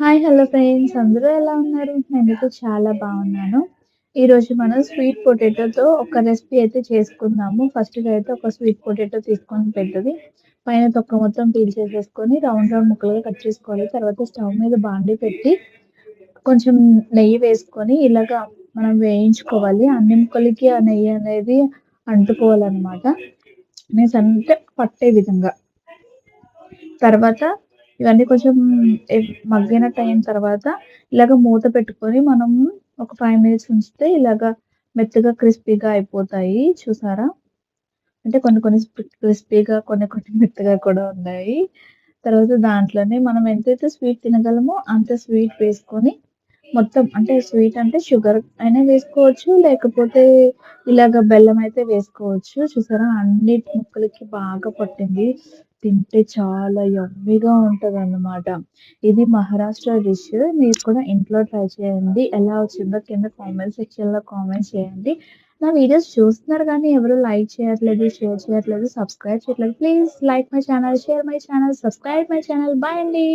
Hi! Hello friends అందరూ ఎలా ఉన్నారు? నేనైతే చాలా బాగున్నాను. ఈరోజు మనం స్వీట్ పొటాటోతో ఒక రెసిపీ అయితే చేసుకుందాము. ఫస్ట్‌గా అయితే ఒక స్వీట్ పొటాటో తీసుకొని పెద్దది, పైన తొక్క మొత్తం పీల్చేసేసుకొని రౌండ్ రౌండ్ ముక్కలుగా కట్ చేసుకోవాలి. తర్వాత స్టవ్ మీద బాండీ పెట్టి కొంచెం నెయ్యి వేసుకొని ఇలాగా మనం వేయించుకోవాలి. అన్ని ముక్కలకి ఆ నెయ్యి అనేది అంటుకోవాలనమాట. మీన్స్ అంటే పట్టే విధంగా. తర్వాత ఇవన్నీ కొంచెం మగ్గినట్టయిన తర్వాత ఇలాగ మూత పెట్టుకొని మనము ఒక 5 మినిట్స్ ఉంచితే ఇలాగా మెత్తగా క్రిస్పీగా అయిపోతాయి. చూసారా? అంటే కొన్ని కొన్ని క్రిస్పీగా కొన్ని కొన్ని మెత్తగా కూడా ఉన్నాయి. తర్వాత దాంట్లోనే మనం ఎంతైతే స్వీట్ తినగలమో అంత స్వీట్ వేసుకొని మొత్తం అంటే స్వీట్ అంటే షుగర్ అయినా వేసుకోవచ్చు. లేకపోతే ఇలాగ బెల్లం అయితే వేసుకోవచ్చు. చూసారా? అన్నిటి ముక్కలకి బాగా పట్టింది. తింటే చాలా యమ్మీగా ఉంటదన్నమాట. ఇది మహారాష్ట్ర డిష్. మీరు కూడా ఇంట్లో ట్రై చేయండి. ఎలా వచ్చిందో కింద కామెంట్ సెక్షన్‌లో కామెంట్ చేయండి. నా వీడియోస్ చూస్తున్నారు గానీ ఎవరు లైక్ చేయట్లేదు, షేర్ చేయట్లేదు, సబ్స్క్రైబ్ చేయట్లేదు. Please like my channel, share my channel, subscribe my channel. Bye అండి.